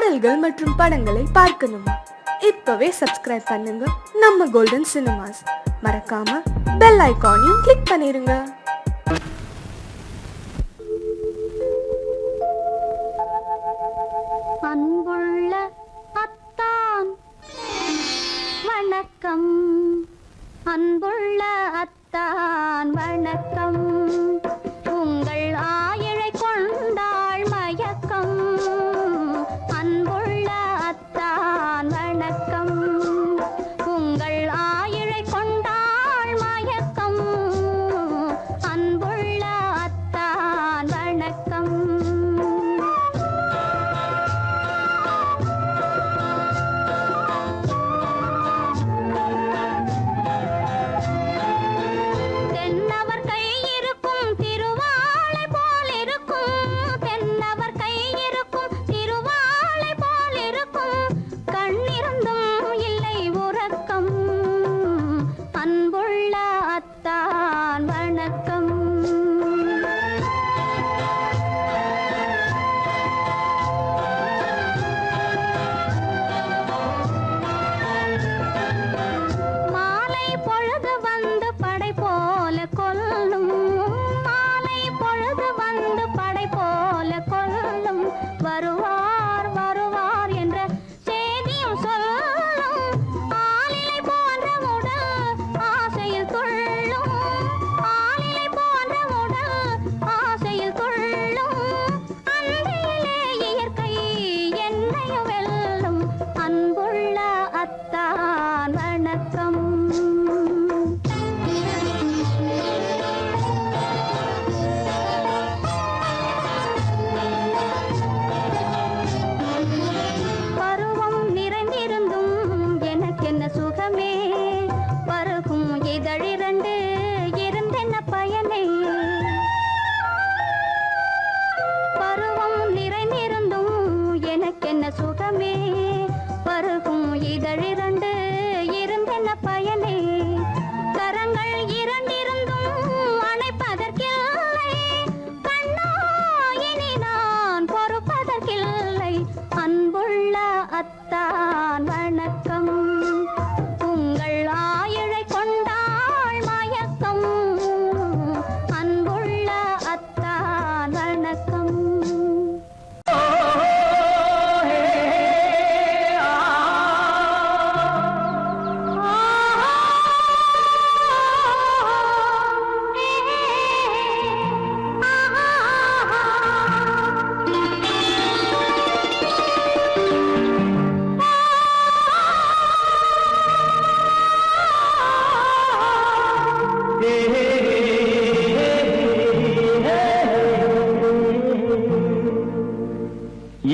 பாடல்கள் மற்றும் படங்களை பார்க்கணுமா? இப்பவே சப்ஸ்கிரைப் பண்ணுங்க நம்ம கோல்டன் சினிமாஸ். மறக்காம பெல் ஐகானையும் கிளிக் பண்ணிருங்க. அன்புள்ள அத்தான் வணக்கம், அன்புள்ள அத்தான் வணக்கம். உங்கள் ஆயிழை கொண்டாள் மயக்கம். அன்புள்ள அத்தான் வணக்கம், உங்கள் ஆயிழை கொண்டாள் மயக்கம். அன்புள்ள அத்தான் வணக்கம். சுகமே பருகும் இதழிரண்டு இருந்தென்ன பயனே. கரங்கள் இரண்டிருந்தும் அணைப்பதற்கில்லை, கண்ணா இனி நான் பொறுப்பதற்கில்லை. அன்புள்ள அத்தான் வணக்கம், உங்கள் ஆயிழை கொண்டாள் மயக்கம். அன்புள்ள அத்தான் வணக்கம்.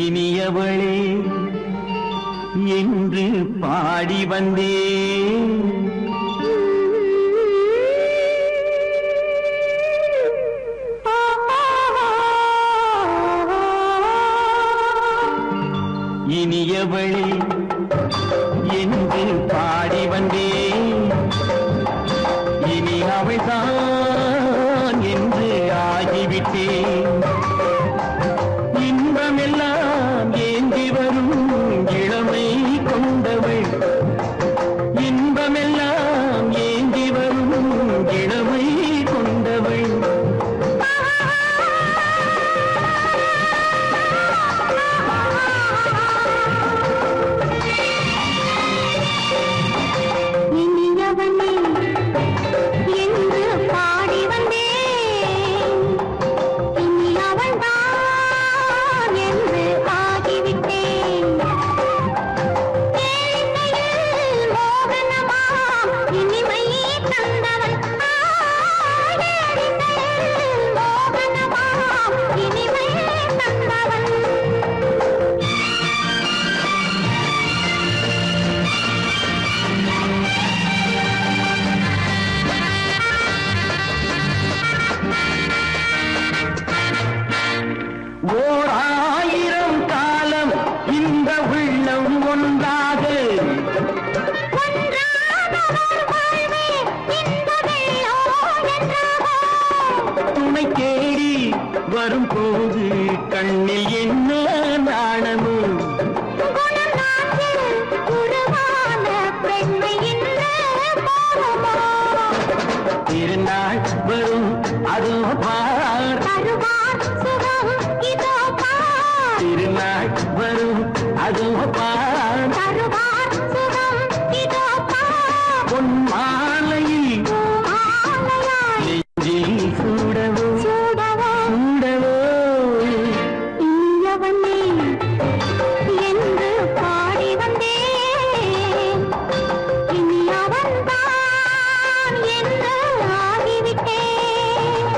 இனியவளே என்று பாடி வந்தேன், இனியவளே என்று பாடி வந்தேன். இனி அவள்தான் என்று ஆகிவிட்டேன். இன்பமெல்லாம் ஏந்தி வரும் இளமை கொண்டவள், இன்பமெல்லாம் ஏந்தி வரும் இளமை கொண்டவள். வரும் அதோ பார் தருவார் சுகம் இதோ பார் பொன் மாலையில் மாலையாய் நெஞ்சில் சூடவோ சூடவோ சூடவோ இனியவனே என்று பாடி வந்தேன் இனி அவன்தான் என்று ஆகிவிட்டேன்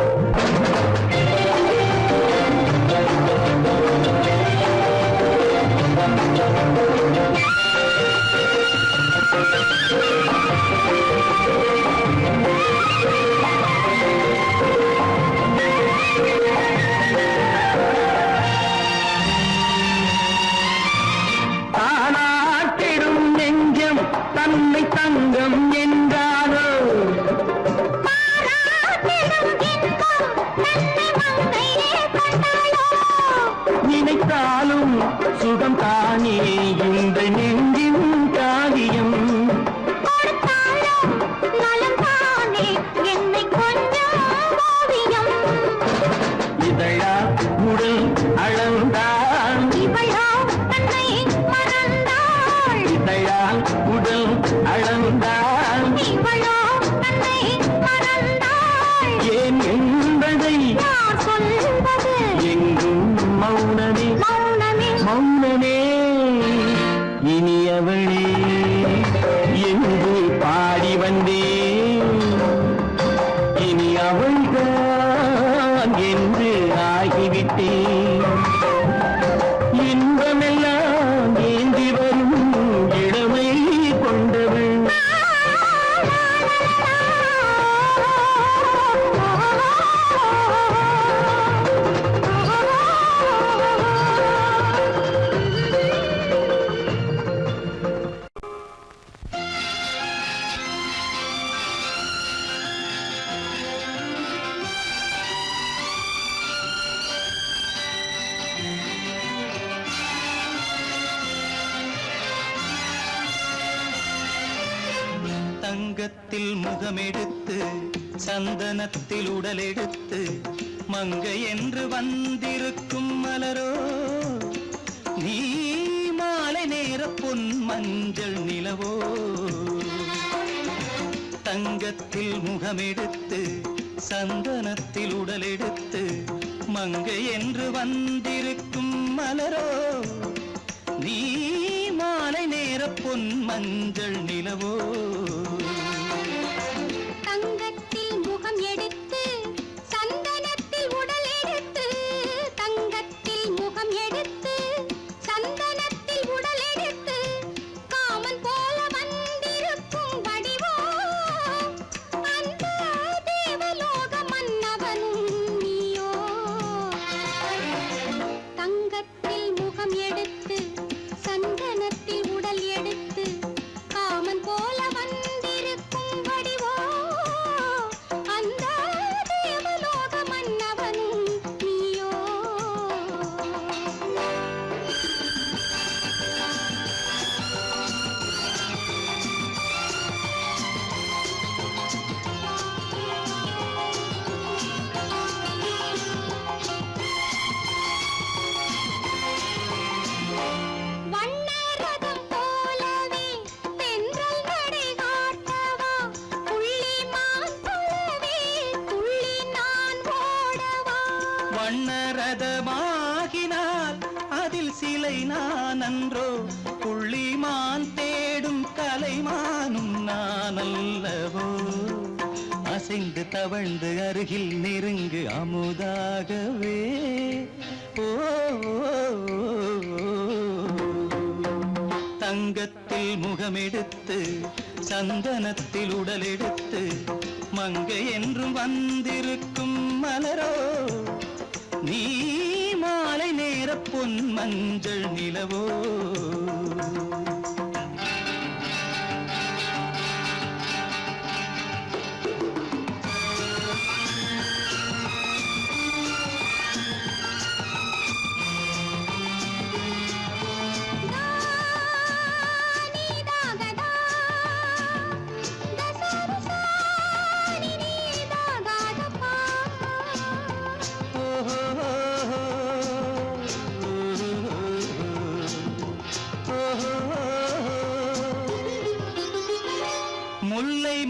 தானாட்டிடும் நெஞ்சம் தன்னை தங்கம் என்றாரோ பாராட்டிடும் இன்பம் தன்னை மங்கையே கண்டாளோ நினைத்தாலும் சுகம் தானே இந்த நெஞ்சின் காவியம் கொடுத்தாலும் நலம் தானே என்னை கொஞ்சம் ஓவியம் இதழா உடல் அளந்தான் இவளோ தன்னை மறந்தாள் இதழால் உடல் அளந்தான் இவளோ தன்னை மறந்தாள் ஏன் என்பதை யார் சொல்வது எங்கும் மௌனமே மௌனமே மௌனமே இனியவளே என்று பாடி வந்தேன் இனி அவள்தான் என்று ஆகிவிட்டேன் இன்பமெல்லாம் ஏந்தி வரும் இளமை கொண்டவள் தங்கத்தில் முகமெடுத்து சந்தனத்தில் உடலெடுத்து மங்கை என்று வந்திருக்கும் மலரோ நீ மாலை நேர பொன் மஞ்சள் நிலவோ தங்கத்தில் முகமெடுத்து சந்தனத்தில் உடலெடுத்து மங்கை என்று வந்திருக்கும் மலரோ நீ மாலை நேர பொன் மஞ்சள் நிலவோ தங்கத்தில் முகம் எடுத்து சந்தனத்தில் உடல் எடுத்து தங்கத்தில் முகம் எடுத்து சந்தனத்தில் உடல் எடுத்து காமன் போல வந்திருக்கும் வடிவோ அந்த தேவலோக மன்னவனும் நீயோ தங்கத்தில் முகம் எடுத்து சந்தனத்தில் உடல் எடுத்து காமன் போல வந்திருக்கும் வடிவோ அந்த தேவலோக மன்னவனும் நீயோ வண்ணரதம் போலவே தென்றல் நடை காட்டவா புள்ளிமான் போலவே துள்ளி நான் ஓடவா வண்ணரதமாகினால் அதில் சிலை நான் அன்றோ புள்ளிமான் தேடும் கலைமானும் நான் அல்லவோ அசைந்து தவழ்ந்து அருகில் நெருங்கு அமுதாகவே ஓ தங்கத்தில் முகமெடுத்து சந்தனத்தில் உடலெடுத்து மங்கை என்றும் வந்திருக்கும் மலரோ நீ மாலை நேர பொன் மஞ்சள் நிலவோ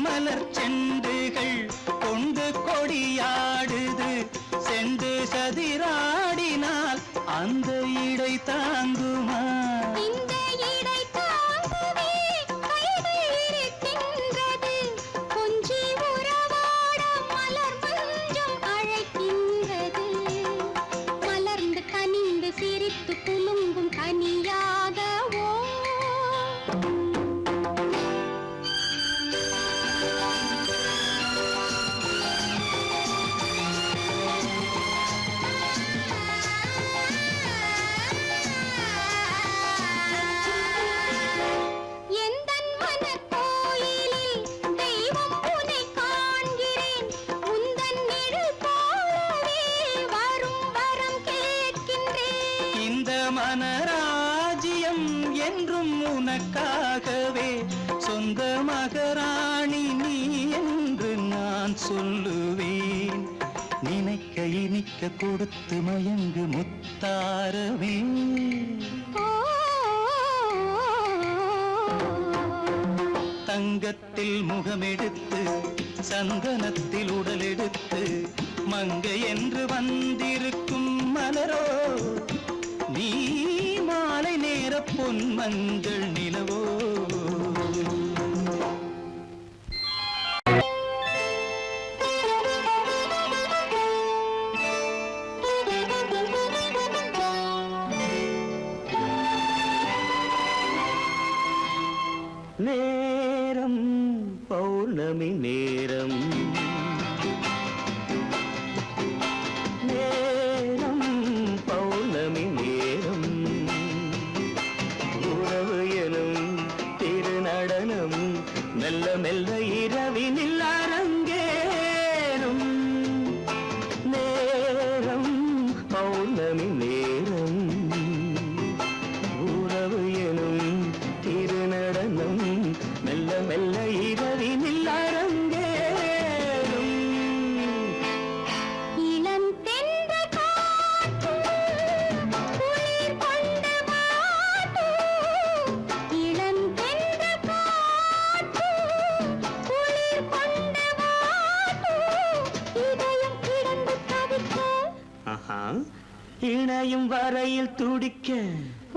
மலர் செண்டுகள் கொண்டு கொடியாடுது செண்டு சதிராடினால் அந்த இடை தாங்குமா இந்த இடை தாங்கவே கைகள் இருக்கின்றது கொஞ்சி உறவாட மலர் மஞ்சம் அழைக்கின்றது மலர்ந்து கனிந்து சிரித்து குலுங்கும் கனியாகவோ எந்தன் மனக்கோயிலில் தெய்வம் உன்னை காண்கிறேன் உந்தன் நிழல் போலவே வரும் வரம் கேட்கின்றேன் இந்த மனராஜ்யம் என்றும் உனக்காகவே சொந்த மகராணி நீ என்று நான் சொல்லுவேன் நினைக்க இனிக்க கொடுத்து மயங்கு முத்தாரவே தங்கத்தில் முகமெடுத்து சந்தனத்தில் உடலெடுத்து மங்கை என்று வந்திருக்கும் மலரோ நீ மாலை நேர பொன் மஞ்சள் நிலவோ நேரம் பௌர்ணமி நேரம் நேரம் பௌர்ணமி நேரம் உறவு எனும் திருநடனம் மெல்ல மெல்ல இரவினில் அரங்கேறும் நேரம் பௌர்ணமி நேரம் உறவு எனும் திருநடனம் மெல்ல மெல்ல இரவினில் அரங்கேறும் இளம் தென்றல் காற்றும் குளிர் கொண்ட வாட்டும் இளம் தென்றல் காற்றும் குளிர் கொண்ட வாட்டும் இதயம் கிடந்து தவிக்க ஆஹா இணையும் வரையில் துடிக்க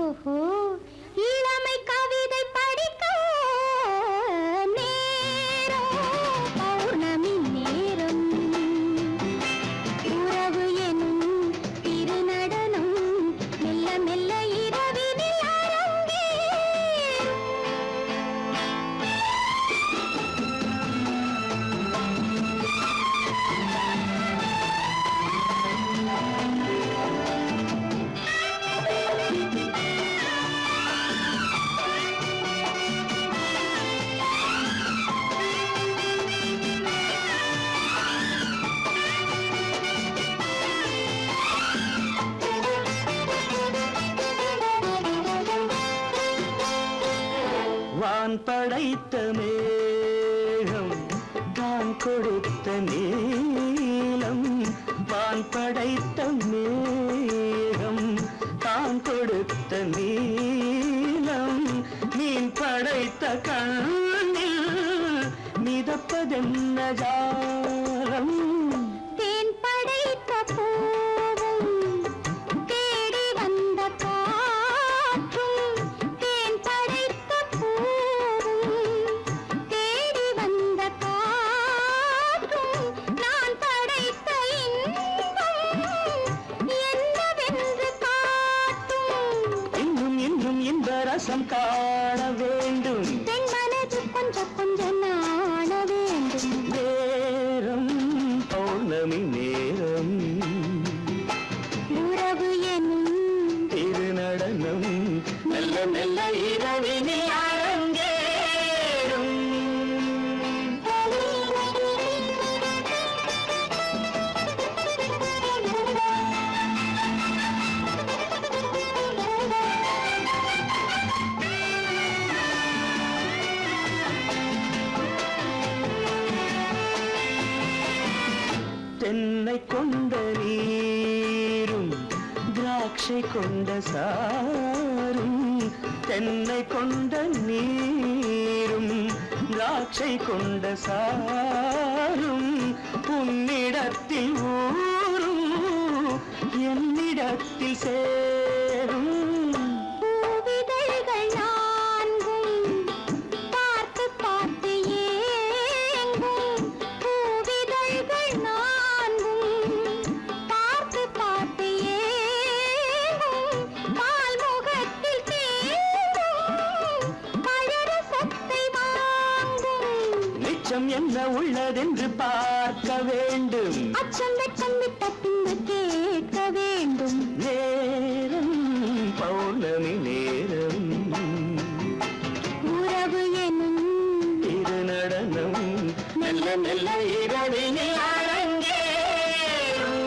ஓஹோ இளமை கவிதை படிக்க நேரம் பௌர்ணமி நேரம் உறவு எனும் திருநடனம் மெல்ல மெல்ல இரவினில் அரங்கேறும் வான் படைத்த மேகம் தான் கொடுத்த நீலம் வான் படைத்த மேகம் தான் கொடுத்த நீலம் மீன் படைத்த கண்ணில் மிதப்பதென்ன ஜாலம் தேன் படைத்த பூவும் தேடி வந்த காற்றும் தேன் படைத்த பூவும் தேடி வந்த காற்றும் நான் படைத்த இன்பம் என்னவென்று காட்டும் இன்னும் இன்னும் இந்த ரசம் காண வேண்டும் பெண் மனது கொஞ்சம் கொஞ்சம் நாண வேண்டும் நேரம் பௌர்ணமி நேரம் உறவு எனும் திருநடனம் மெல்ல மெல்ல இரவினில் அரங்கேறும் தென்னை கொண்ட நீரும் திராட்சை கொண்ட சாரும் தென்னை கொண்ட நீரும் திராட்சை கொண்ட சாரும் உன்னிடத்தில் ஊரும் என்னிடத்தில் சேரும். பூவிதழ்கள் நான்கும் பார்த்து பார்த்து ஏங்கும். பூவிதழ்கள் நான்கும் பார்த்து பார்த்து ஏங்கும். பால்முகத்தில் தேங்கும் பழரசத்தை வாங்கும். நிச்சம் என்ன உள்ளதென்று பார்க்க வேண்டும். அச்சம் வெச்சம் விட்ட பின்பு கேட்க வேண்டும். நேரம் பௌர்ணமி நேரம் உறவு எனும் இரு நடனம் மெல்ல மெல்ல இரவினில் அரங்கேறும்.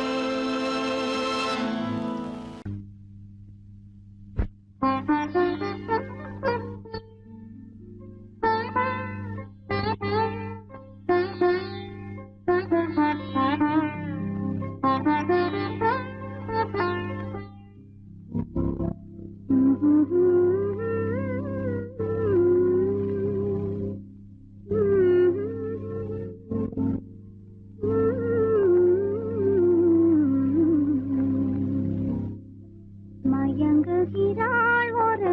மயங்குகிறாள் ஒரு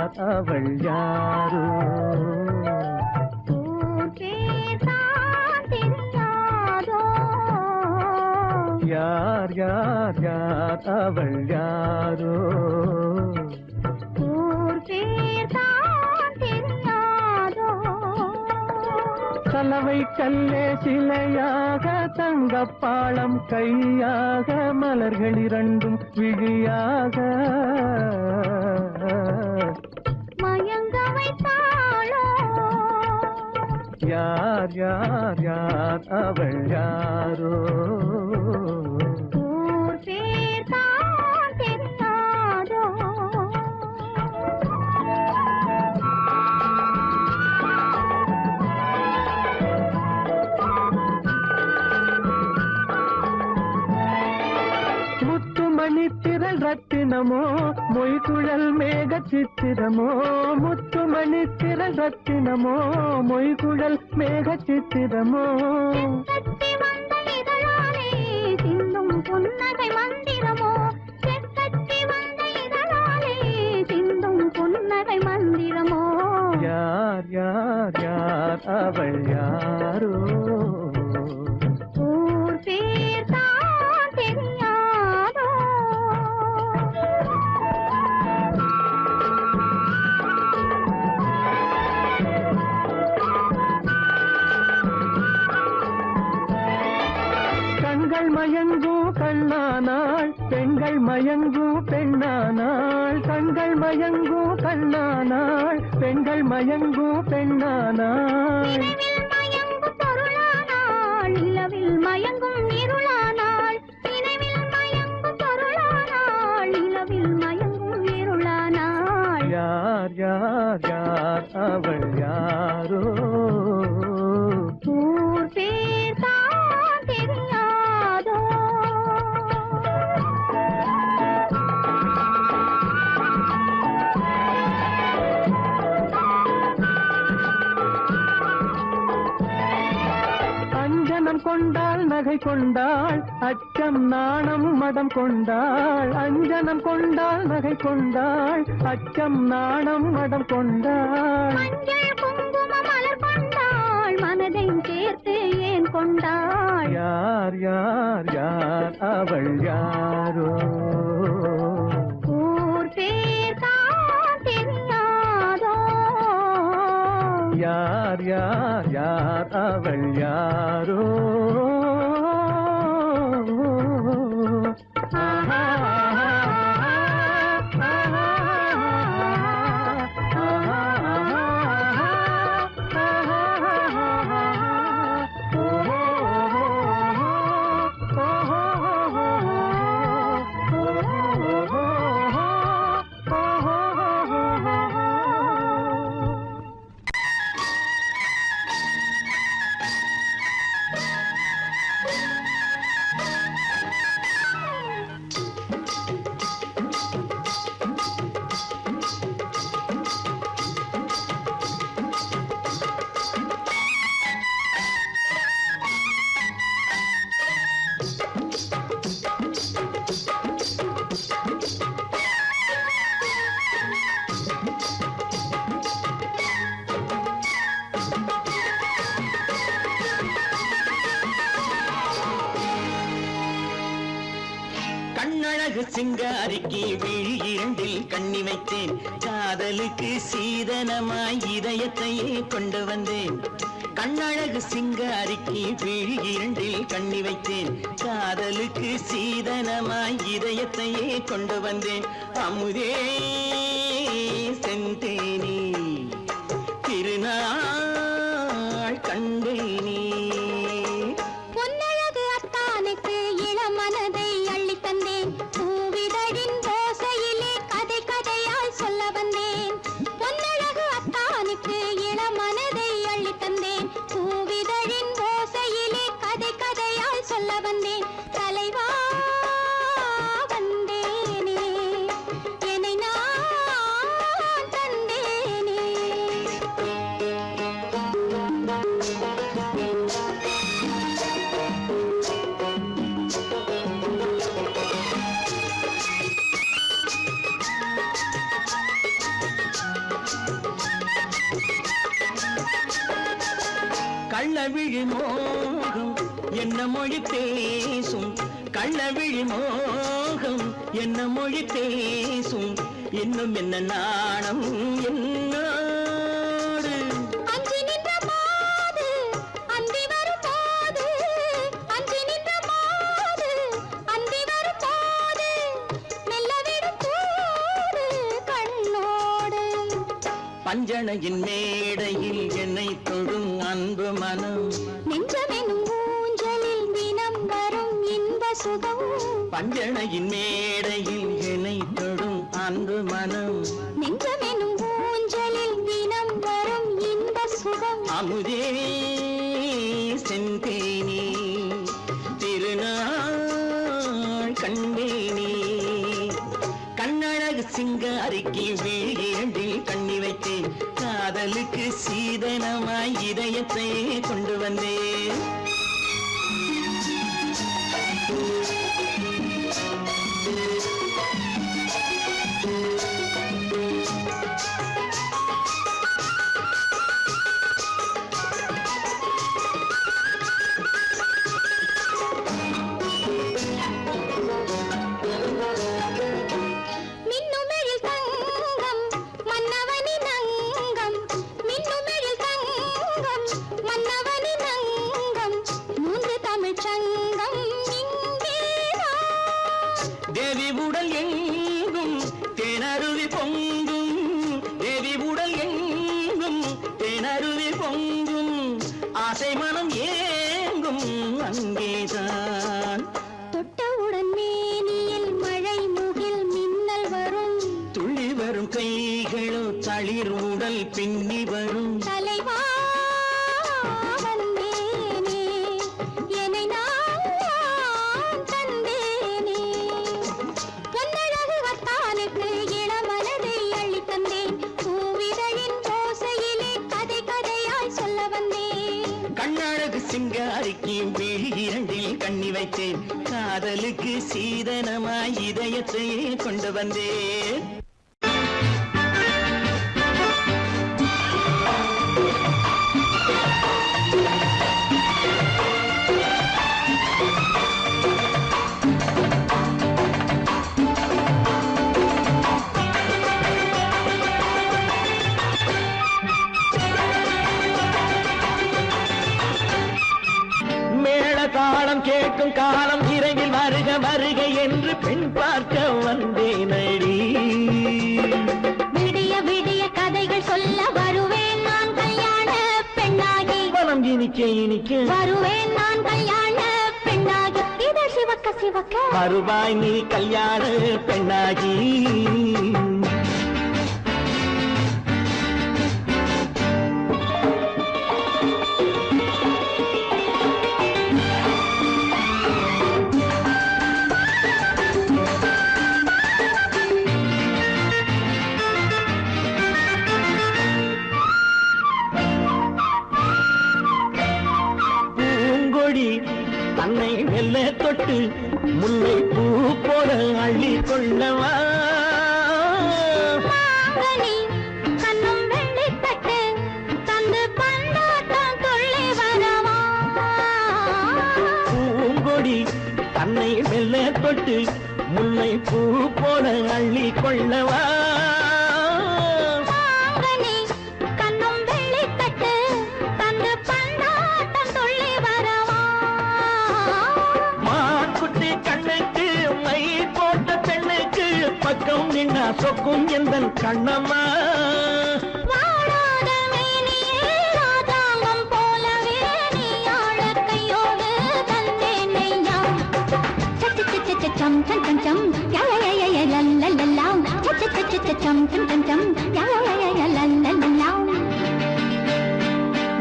யார் அவள் யாரோ ஊர் பேர் தான் தெரியாதோ யார் யார் யார் அவள் யாரோ ஊர் பேர் தான் தெரியாதோ கலவை கல்லே சிலையாக தங்கப்பாளம் கையாக மலர்கள் இரண்டும் விழியாக மயங்க வைத்தாளோ யார் யார் யார் அவள் யாரோ ஊர் பேர் தான் தெரியாதோ முத்துமணித்திரள் ரத்தினமோ மொய்குழல் மேக சித்திரமோ முத்துமணித்திரள் ரத்தினமோ மொய்குழல் மேக சித்திரமோ செக்கத்தி வந்த இதழாலே சிந்தும் புன்னகை மந்திரமோ செக்கத்தி வந்த இதழாலே சிந்தும் புன்னகை மந்திரமோ யார் யார் யார் அவள் யாரோ ஊர் பேர் தான் தெரியாதோ கண்கள் மயங்கும் கண்ணானாள் பெண்கள் மயங்கும் பெண்ணானாள் கண்கள் மயங்கும் கண்ணானாள் பெண்கள் மயங்கும் பெண்ணானாள் நினைவில் மயங்கும் பொருளானாள் நிலவில் மயங்கும் இருளானாள் நினைவில் மயங்கும் பொருளானாள் நிலவில் மயங்கும் இருளானாள் யார் யார் யார் அவள் யாரோ ஊர் பேர் தான் தெரியாதோ அஞ்சனம் கொண்டாள் நகை கொண்டாள் அச்சம் நாணம் மடம் கொண்டாள் அஞ்சனம் கொண்டாள் நகை கொண்டாள் அச்சம் நாணம் மடம் கொண்டாள் மஞ்சள் குங்கும மலர் கொண்டாள் மனதை சேர்த்து ஏன் கொண்டாள் யார் யார் யார் அவள் யாரோ ஊர் பேர் தான் தெரியாதோ யார் யார் யார் அவள் யாரோ ஆஹா, கண்ணழகு சிங்காரிக்கு விழி இரண்டில் கண்ணி வைத்தேன் காதலுக்கு சீதனமாய் இதயத்தையே கொண்டு வந்தேன் கண்ணழகு சிங்காரிக்கு விழி இரண்டில் கண்ணி வைத்தேன் காதலுக்கு சீதனமாய் இதயத்தையே கொண்டு வந்தேன் அமுதே செந்தேனே திருநாள் கண்டேனே பொன்னழகு அத்தானுக்கு இளமனதை அள்ளித் தந்தேன் பூவிதழின் ஓசையிலே கதை கதையாய் சொல்ல வந்தேன் பொன்னழகு அத்தானுக்கு இளமனதை அள்ளித் தந்தேன் பூவிதழின் ஓசையிலே கதை கதையாய் சொல்ல வந்தேன் தலைவா வந்தேனே என்னை நான் தந்தேனே கள்ளவிழி மோகம் என்ன மொழி பேசும் கள்ளவிழி மோகம் என்ன மொழி பேசும் இன்னும் என்ன நாணம் என்னோடு அஞ்சி நின்ற மாது அந்தி வரும் போது அஞ்சி நின்ற மாது அந்தி வரும் போது மெல்ல விடும் போது கண்ணோடு பஞ்சணையின் மேடையில் என்னை தொடும் அன்பு மனம் நெஞ்சமெனும் ஊஞ்சலில் தினம் வரும் இன்ப சுகம் பஞ்சணையின் மேடையில் என்னை தொடும் அன்பு மனம் நெஞ்சமெனும் ஊஞ்சலில் தினம் வரும் இன்ப சுகம் அமுதே செந்தேனி திருநாள் கண்டேனி கண்ணழகு சிங்காரிக்கு வீழிரண்டில் கண்ணி வைத்தேன் காதலுக்கு சீதனமாய் இதயத்தை கொண்டு வந்தேன் மின்னுமெழில் தங்கம் மன்னவனின் அங்கம் மின்னுமெழில் தங்கம் மன்னவனின் அங்கம் மூன்று தமிழ்ச் சங்கம் இங்கேதான் தேவி உடல் எங்கும் தேனருவி பொங்கும் தேவி உடல் எங்கும் தேனருவி பொங்கும் ஆசை மனம் ஏங்கும் அங்கேதான் தொட்டவுடன் மேனியில் மழை முகில் மின்னல் வரும் துள்ளி வரும் கைகளோ தளிர் உடல் பின்னி வரும் தலைவா வந்தேனே என்னை நான் தந்தேனே பொன்னழகு வத்தானுக்கு இளமனதை அள்ளித் தந்தேன் பூவிதழின் ஓசையிலே கதை கதையாய் சொல்ல வந்தேன் கண்ணழகு சிங்காரிக்கு விழி இரண்டில் கண்ணி வைத்தேன் காதலுக்கு சீதனமாய் இதயத்தையே கொண்டு வந்தேன் மேள தாளம் கேட்கும் காலம் விரைவில் வருக வருக என்று பெண் பார்க்க வந்தேனடி விடிய விடிய கதைகள் சொல்ல வருவேன் நான் கல்யாண பெண்ணாகி மனம் இனிக்க இனிக்க வருவேன் நான் கல்யாண பெண்ணாகி இதழ் சிவக்க சிவக்க வருவாய் நீ கல்யாண பெண்ணாகி பூங்கொடி தன்னை மெல்ல தொட்டு முல்லை பூ போல அள்ளி கொள்ளவா மாங்கனி கண்ணும் வெள்ளித்தட்டு தந்து பந்தாட்டம் துள்ளி வரவா பூங்கொடி தன்னை மெல்ல தொட்டு முல்லை பூ போல அள்ளி கொள்ளவா மாங்கனி கண்ணும் வெள்ளித்தட்டு தந்து பந்தாட்டம் துள்ளி வரவா மான்குட்டி கண்ணுக்கு மை போட்ட பெண்ணுக்கு பக்கம் நின்னா சொக்கும் எந்தன் கண்ணம்மா வாடாத மேனியே ராதாங்கம் போலவே நீ ஆழக் கையோடு தந்தேன் நெய்யா. சம் சம் சம் சம் யா யா யா யா லல்லல்லா. சம் சம் சம் யா யா யா லல்லல்லா.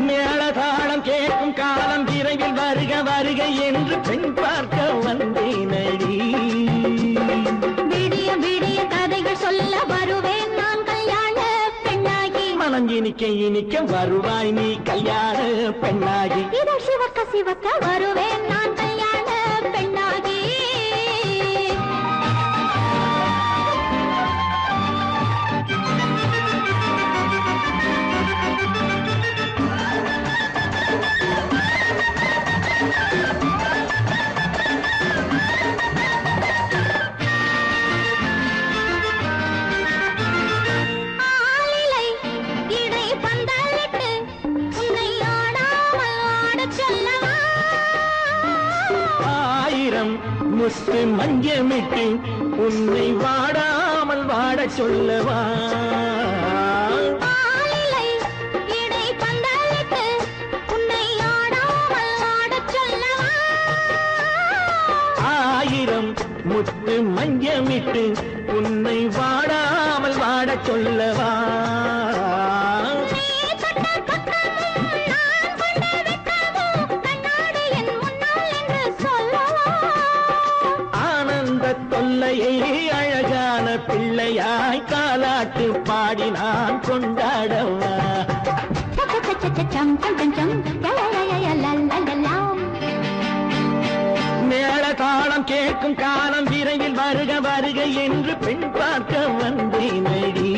மேளதாளம் கேட்கும் காலம் விரைவில் வருக வருக என்று பெண் பார்க்க வந்தேனடி விடிய விடிய கதைகள் சொல்ல வருவேன் நான் கல்யாண பெண்ணாகி மனம் இனிக்க இனிக்க வருவாய் நீ கல்யாண பெண்ணாகி இதழ் சிவக்க சிவக்க வருவேன் நான் கல்யாண பெண்ணாகி முத்து மஞ்சமிட்டு உன்னை வாடாமல் வாடச் சொல்லவா ஆளிலை இடை பந்தலிட்டு உன்னை ஆடாமல் ஆடச் சொல்லவா ஆயிரம் முத்து மஞ்சமிட்டு உன்னை வாடாமல் வாடச் சொல்லவா நீ தொட்ட பக்கமும் நான் கொண்ட வெட்கமும் கண்ணாடி என் முன்னால் என்று சொல்லவா ஆனந்த தொல்லையை அழகான பிள்ளையாய் காலாட்டு பாடி நான் கொண்டாடவா சம் சம் சம் சம் லலலலலலலலலாம் மேள தாளம் கேட்கும் காலம் விரைவில் வருக வருக என்று பெண் பார்க்க வந்தேனடி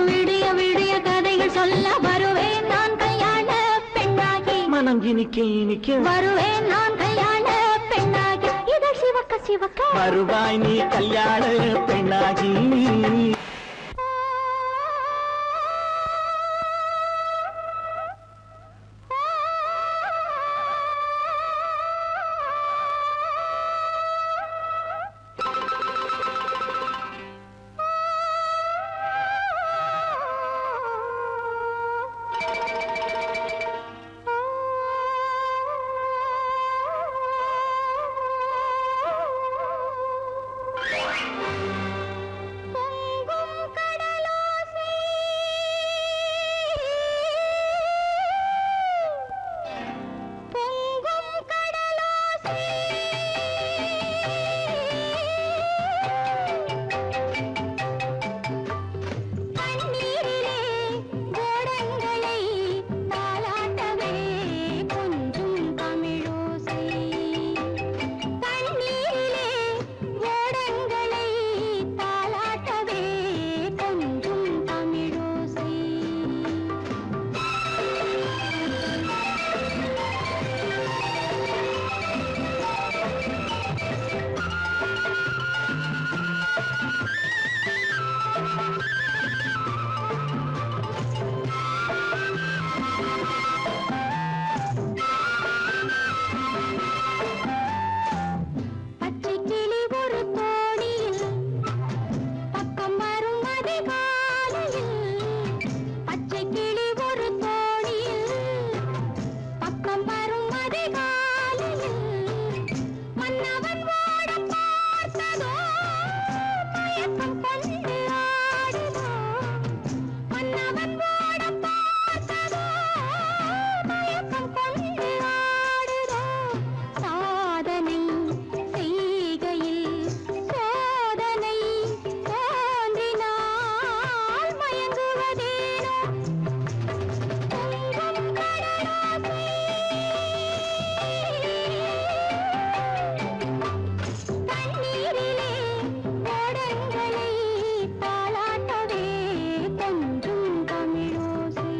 விடிய விடிய கதைகள் சொல்ல வருவேன் நான் கல்யாண பெண்ணாகி மனம் இனிக்க இனிக்க வருவேன் நான் கல்யாண பெண்ணாகி இதழ் சிவக்க சிவக்க வருவாய் நீ கல்யாண பெண்ணாகி பொங்கும் கடலோசை பொங்கும் கடலோசை கண்ணீரிலே கோடங்களை தாலாட்டவே கொஞ்சும் தமிழோசை கண்ணீரிலே கோடங்களை தாலாட்டவே கொஞ்சும் தமிழோசை பச்சை கிளி ஒரு தோணியில் பக்கம் வரும் அதிகாலையில் பச்சை கிளி ஒரு தோணியில் பக்கம் வரும் அதிகாலையில் மன்னவன் ஓட பார்த்ததோ மயக்கம் கொண்டு ஆடுதோ மன்னவன் ஓட பார்த்ததோ மயக்கம் கொண்டு ஆடுதோ சாதனை செய்கையில் சோதனை தோன்றினால் மயங்குவதேனோ பொங்கும் கடலோசை கண்ணீரிலே ஓடங்களை தாலாட்டவே கொஞ்சும் தமிழோசை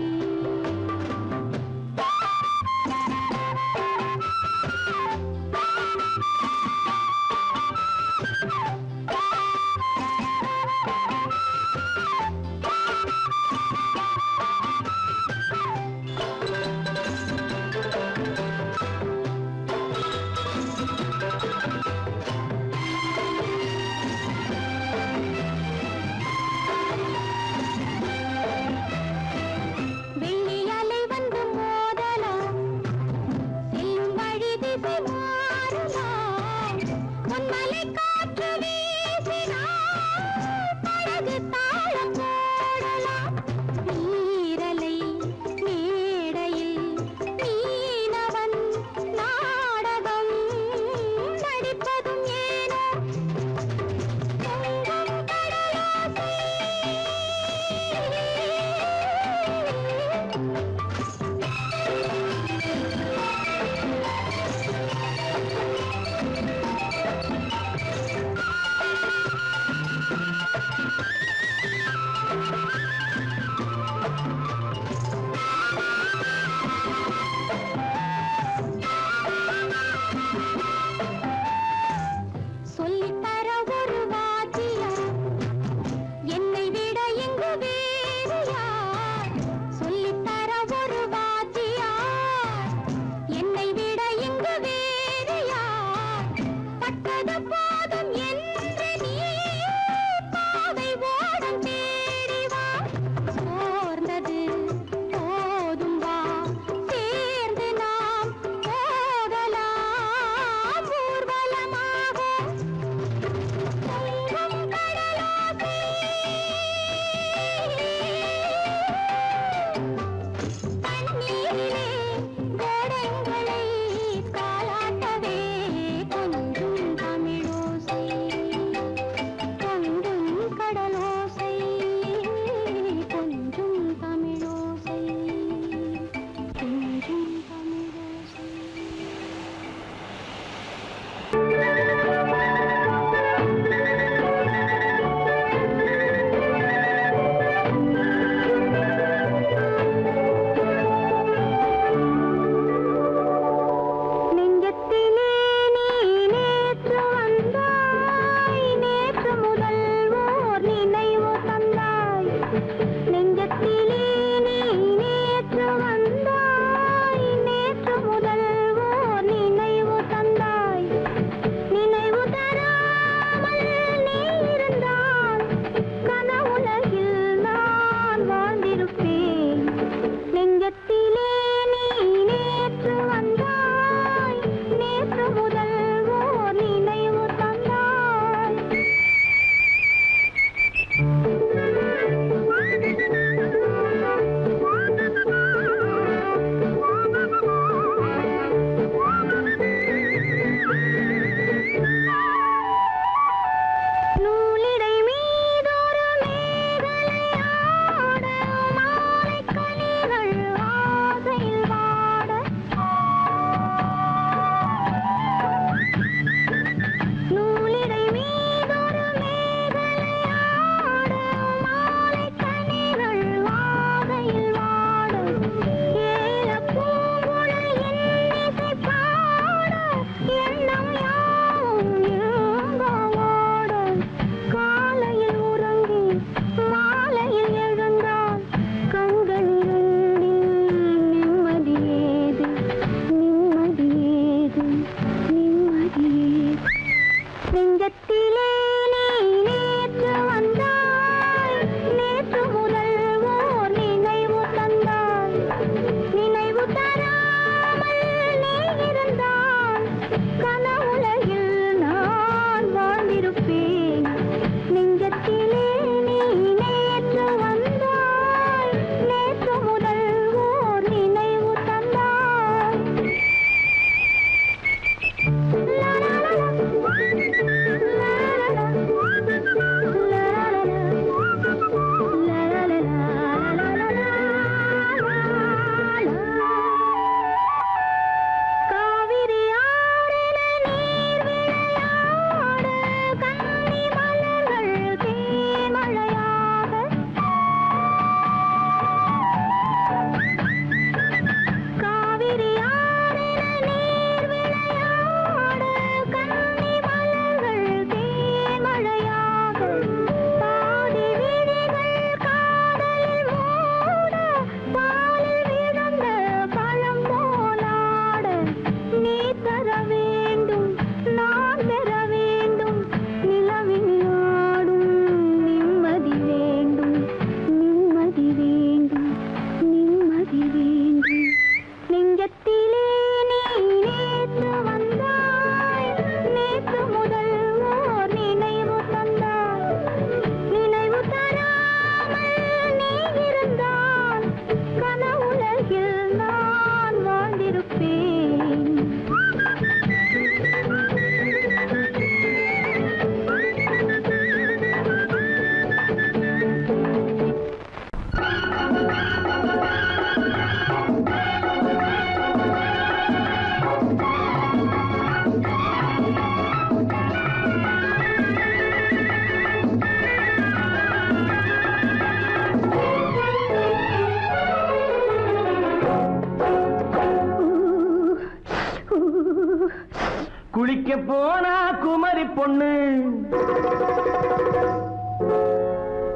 குளிக்க போனா குமரி பொண்ணு,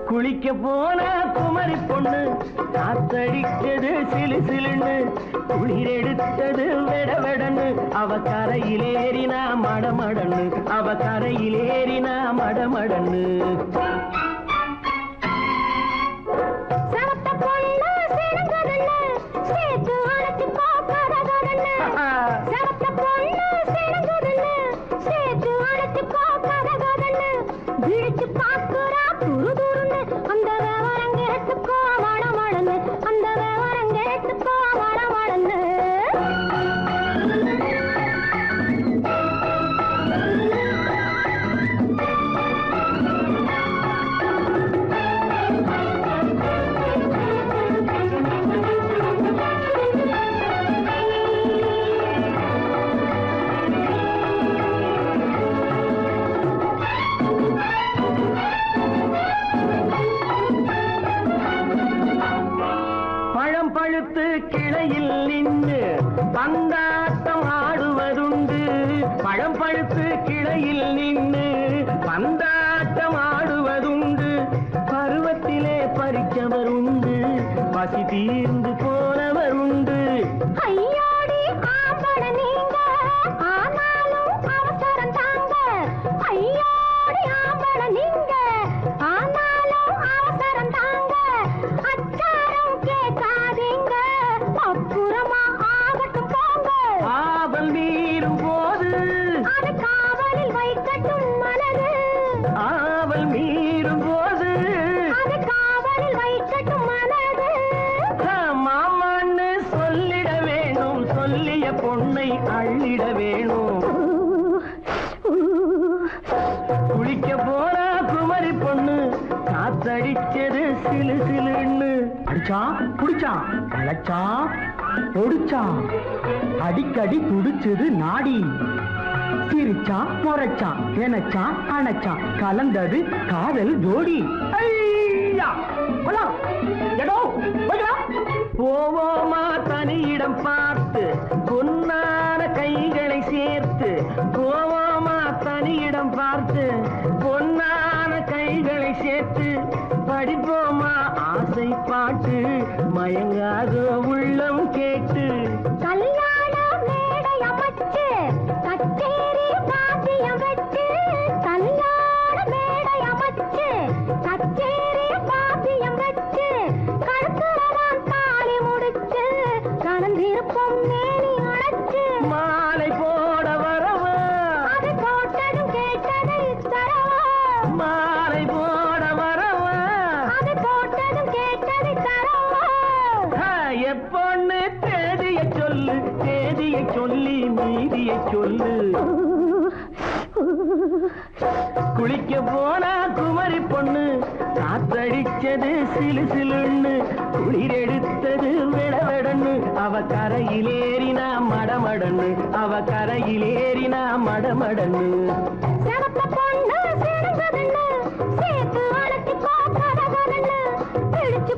குளிக்க போனா குமரி பொண்ணு, காத்தடிச்சது சிலு சிலுன்னு, குளிர் எடுத்தது வெட வெடன்னு, அவ கரையிலேறினா மடமடன்னு, அவ கரையிலேறினா மடமடன்னு. பழுத்து கிளையில் நின்று பந்தாட்டம் ஆடுவதுண்டு, பழம் பழுத்து கிளையில் நின்று பந்தாட்டம் ஆடுவதுண்டு, பருவத்திலே பறிச்சவர் உண்டு, பசி தீர்ந்து போனவர் உண்டு. ஐயோடி ஆம்பள நீங்க ஆனாலும் அவசரம் தாங்க, ஐயோடி ஆம்பள நீங்க ஆனாலும் அவசரம் தாங்க, அச்சாரம் கேட்காதீங்க அப்புறமா ஆகட்டும் போங்க. ஆவல் மீறும் போது அது காவலில் வைக்கட்டும் மனது, ஆவல் மீறும் போது அது காவலில் வைக்கட்டும் மனது. மாமான்னு சொல்லிட வேணும், சொல்லிய பொண்ணை அள்ளிட வேணும். குளிக்க போனா குமரி பொண்ணு, காத்தடிச்சது சிலு சிலுன்னு. அடிச்சான் புடிச்சான் அழைச்சான் ஒடிச்சான், அடிக்கடி துடிச்சது நாடி, சிரிச்சான் முறைச்சான் எனச்சான் அணைச்சான், கலந்தது காதல் ஜோடி. ஐயா போலாம், எடோ போய்க்கலாம். போவோமா தனியிடம் பார்த்து பொன்னான கைகளை சேர்த்து, போவோமா தனியிடம் பார்த்து பொன்னான கைகளை சேர்த்து, படிப்போமா ஆசை பாட்டு மயங்காத உள்ளம் கேட்டு. கல்யாண மேடை அமைச்சு கச்சேரி வாத்தியம் வச்சு, கல்யாண மேடை அமைச்சு கச்சேரி வாத்தியம் வச்சு, கழுத்துறவான் தாலி முடிச்சு கலந்திருப்போம் மேனி அழைச்சு, மாலை போட வரவா அது போட்டதும் கேட்டதை தரவா, மாலை போட வரவா அது போட்டதும் கேட்டதை தரவா. எப்பொண்ணு தேதியை சொல்லு, தேதியை சொல்லி மீதியை சொல்லு. குளிக்க போனா குமரி பொண்ணு, காத்தடிச்சது சிலு சிலுன்னு, குளிர் எடுத்தது விடவெடன்னு, அவ கரையிலேறினா மடமடன்னு, அவ கரையிலேறினா மடமடன்னு. சிவத்த பொண்ணு சிறந்ததுன்னு சேர்த்து அழைச்சி கோப்பதன்னு பிடிச்சு